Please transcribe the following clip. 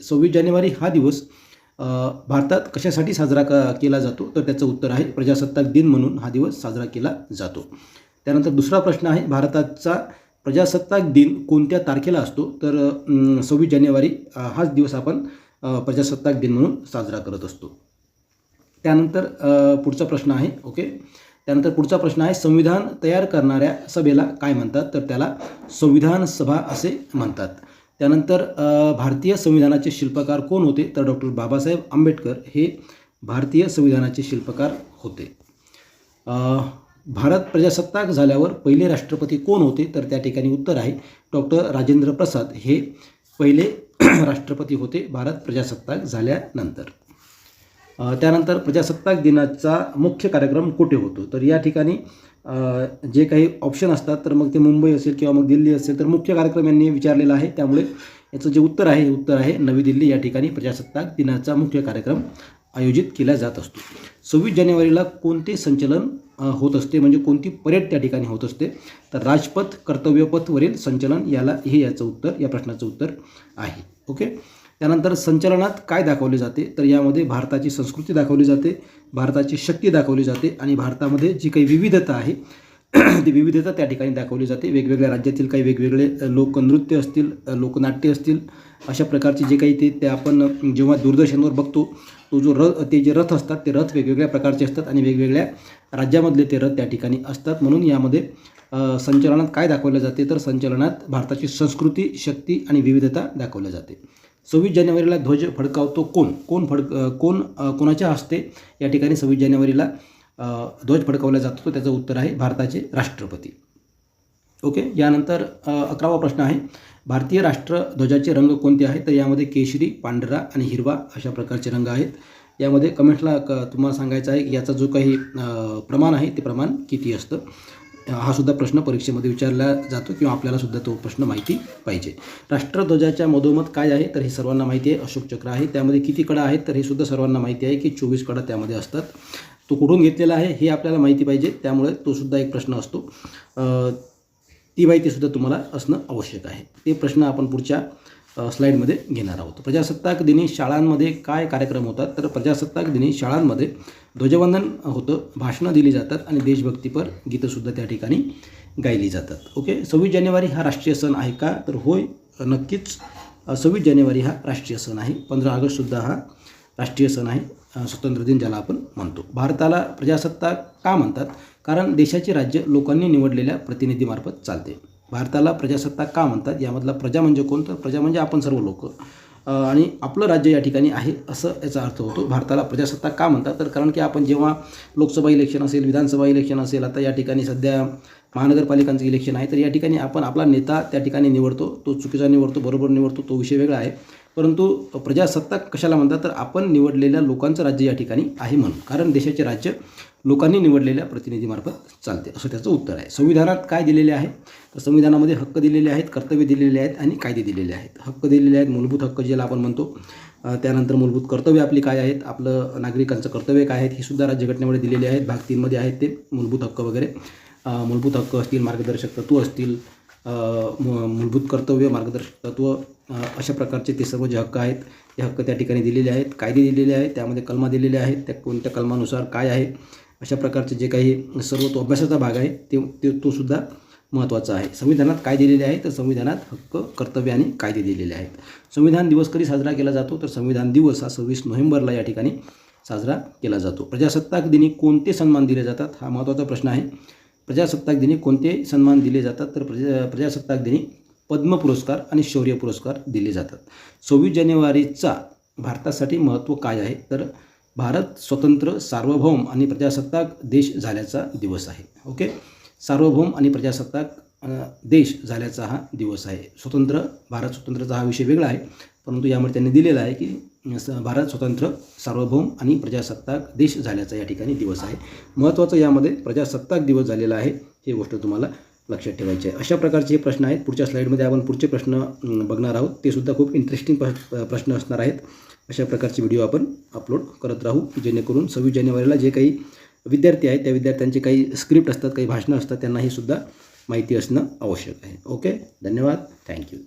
26 जानेवारी हा दिवस भारतात कशासाठी साजरा केला जातो? तर त्याचं उत्तर आहे प्रजासत्ताक दिन म्हणून हा दिवस साजरा केला जातो. त्यानंतर दुसरा प्रश्न आहे, भारताचा प्रजासत्ताक दिन कोणत्या तारखेला असतो? तर 26 जानेवारी हाच दिवस आपण प्रजासत्ताक दिन म्हणून साजरा करत असतो. त्यानंतर पुढचा प्रश्न आहे. त्यानंतर पुढचा प्रश्न आहे, संविधान तयार करणाऱ्या सभेला काय म्हणतात? तर त्याला संविधान सभा असे म्हणतात. त्यानंतर भारतीय संविधानाचे शिल्पकार कोण होते? तर डॉक्टर बाबासाहेब आंबेडकर हे भारतीय संविधानाचे शिल्पकार होते. भारत प्रजासत्ताक झाल्यावर पहिले राष्ट्रपती कोण होते? तर त्या ठिकाणी उत्तर आहे डॉक्टर राजेंद्र प्रसाद हे पहिले राष्ट्रपती होते भारत प्रजासत्ताक झाल्यानंतर. त्यानंतर प्रजासत्ताक दिनाचा मुख्य कार्यक्रम कुठे होतो? तर या ठिकाणी जे काही ऑप्शन असतात तर मग ते मुंबई असेल किंवा मग दिल्ली असेल, तर मुख्य कार्यक्रम यांनी विचारलेला आहे, त्यामुळे याचं जे उत्तर आहे उत्तर आहे नवी दिल्ली. या ठिकाणी प्रजासत्ताक दिनाचा मुख्य कार्यक्रम आयोजित केला जात असतो. 26 जानेवारीला कोणते संचलन होत असते, म्हणजे कोणती परेड त्या ठिकाणी होत असते? तर राजपथ कर्तव्यपथवरील संचलन याचं उत्तर, या प्रश्नाचं उत्तर आहे. त्यानंतर संचलनात काय दाखवले जाते? तर यामध्ये भारताची संस्कृती दाखवली जाते, भारताची शक्ती दाखवली जाते आणि भारतामध्ये जी काही विविधता आहे ती विविधता त्या ठिकाणी दाखवली जाते. वेगवेगळ्या राज्यातील काही वेगवेगळे लोकनृत्य असतील, लोकनाट्य असतील, अशा प्रकारचे जे काही ते आपण जेव्हा दूरदर्शनवर बघतो, तो जो ते जे रथ असतात ते रथ वेगवेगळ्या प्रकारचे असतात आणि वेगवेगळ्या राज्यामधले ते रथ त्या ठिकाणी असतात. म्हणून यामध्ये संचलनात काय दाखवले जाते? तर संचलनात भारताची संस्कृती, शक्ती आणि विविधता दाखवल्या जाते. 26 जानेवारीला ध्वज फडकावतो कोणाच्या हस्ते या ठिकाणी 26 जानेवारीला ध्वज फडकावला जातो? त्याचं उत्तर आहे भारताचे राष्ट्रपती. यानंतर 11वा प्रश्न आहे, भारतीय राष्ट्रध्वजाचे रंग कोणते आहेत? तर यामध्ये केशरी, पांढरा आणि हिरवा अशा प्रकारचे रंग आहेत. यामध्ये कमेंट्सला तुम्हाला सांगायचं आहे की याचा जो काही प्रमाण आहे ते प्रमाण किती असतं. हा सुद्धा प्रश्न परीक्षेमध्ये विचारला जातो किंवा आपल्याला सुद्धा तो प्रश्न माहिती पाहिजे. राष्ट्रध्वजाच्या मधोमध काय आहे? तर हे सर्वांना माहिती आहे, अशोक चक्र आहे. त्यामध्ये किती कडा आहेत? तर हे सुद्धा सर्वांना माहिती आहे की 24 कडा त्यामध्ये असतात. तो कुठून घेतलेला आहे हे आपल्याला माहिती पाहिजे, त्यामुळे तो सुद्धा एक प्रश्न असतो. ती माहितीसुद्धा तुम्हाला असणं आवश्यक आहे. ते प्रश्न आपण पुढच्या स्लाईडमध्ये घेणार आहोत. प्रजासत्ताक दिनी शाळांमध्ये काय कार्यक्रम होतात? तर प्रजासत्ताक दिनी शाळांमध्ये ध्वजवंदन होतं, भाषणं दिली जातात आणि देशभक्तीपर गीतंसुद्धा त्या ठिकाणी गायली जातात. 26 जानेवारी हा राष्ट्रीय सण आहे का? तर होय, नक्कीच 26 जानेवारी हा राष्ट्रीय सण आहे. 15 ऑगस्टसुद्धा हा राष्ट्रीय सण आहे, स्वतंत्र दिन ज्याला आपण म्हणतो. भारताला प्रजासत्ताक का म्हणतात? कारण देशाचे राज्य लोकांनी निवडलेल्या प्रतिनिधीमार्फत चालते. भारताला प्रजासत्ताक का म्हणतात? यामधला प्रजा म्हणजे कोण? तर प्रजा म्हणजे आपण सर्व लोक आणि आपलं राज्य या ठिकाणी आहे असं याचा अर्थ होतो. भारताला प्रजासत्ताक का म्हणतात? तर कारण की आपण जेव्हा लोकसभा इलेक्शन असेल, विधानसभा इलेक्शन असेल, आता या ठिकाणी सध्या महानगरपालिकांचं इलेक्शन आहे, तर या ठिकाणी आपण आपला नेता त्या ठिकाणी निवडतो. तो चुकीचा निवडतो, बरोबर निवडतो, तो विषय वेगळा आहे. परंतु प्रजासत्ताक कशाला म्हणतात? तर आपण निवडलेल्या लोकांचं राज्य या ठिकाणी आहे म्हणून, कारण देशाचे राज्य लोकांनी निवडलेल्या प्रतिनिधीमार्फत चालते, असं त्याचं उत्तर आहे. संविधानात काय दिलेले आहे? तर संविधानामध्ये हक्क दिलेले आहेत, कर्तव्य दिलेले आहेत आणि कायदे दिलेले आहेत. हक्क दिलेले आहेत, मूलभूत हक्क ज्याला आपण म्हणतो. त्यानंतर मूलभूत कर्तव्य आपली काय आहेत, आपलं नागरिकांचं कर्तव्य काय आहेत, हे सुद्धा राज्यघटनेमध्ये दिलेले आहेत. भाग 3 मध्ये आहेत ते मूलभूत हक्क वगैरे. मूलभूत हक्क असतील, मार्गदर्शक तत्त्व असतील, मूलभूत कर्तव्य, मार्गदर्शक तत्त्व, अशा प्रकारचे ते सर्व जे हक्क आहेत ते हक्क त्या ठिकाणी दिलेले आहेत. कायदे दिलेले आहेत, त्यामध्ये कलमा दिलेले आहेत, त्या कोणत्या कलमानुसार काय आहे, अशा प्रकारचे जे काही सर्व तो अभ्यासाचा भाग आहे तो सुद्धा महत्त्वाचा आहे. संविधानात काय दिलेले आहे? तर संविधानात हक्क, कर्तव्य आणि कायदे दिलेले आहेत. संविधान दिवस कधी साजरा केला जातो? तर संविधान दिवस हा 26 नोव्हेंबरला या ठिकाणी साजरा केला जातो. प्रजासत्ताक दिनी कोणते सन्मान दिले जातात? हा महत्त्वाचा प्रश्न आहे. प्रजासत्ताक दिनी कोणते सन्मान दिले जातात? तर प्रजासत्ताक दिनी पद्म पुरस्कार आणि शौर्य पुरस्कार दिले जातात. 26 जानेवारीचा भारतासाठी महत्त्व काय आहे? तर भारत स्वतंत्र, सार्वभौम आणि प्रजासत्ताक देश झाल्याचा दिवस आहे. सार्वभौम आणि प्रजासत्ताक देश झाल्याचा हा दिवस आहे. भारत स्वतंत्रचा हा विषय वेगळा आहे, परंतु यामध्ये त्यांनी दिलेला आहे की भारत स्वतंत्र, सार्वभौम आणि प्रजासत्ताक देश झाल्याचा या ठिकाणी दिवस आहे. महत्त्वाचं यामध्ये प्रजासत्ताक दिवस झालेला आहे, ही गोष्ट तुम्हाला लक्षात ठेवायची आहे. अशा प्रकारचे हे प्रश्न आहेत. पुढच्या स्लाईडमध्ये आपण पुढचे प्रश्न बघणार आहोत. ते सुद्धा खूप इंटरेस्टिंग प्रश्न असणार आहेत. अशा प्रकारचे व्हिडिओ आपण अपलोड करत राहू, जेणेकरून 26 जानेवारीला जे काही विद्यार्थी आहेत त्या विद्यार्थ्यांचे काही स्क्रिप्ट असतात, काही भाषणं असतात, त्यांना ही सुद्धा माहिती असणं आवश्यक आहे. धन्यवाद. थँक्यू.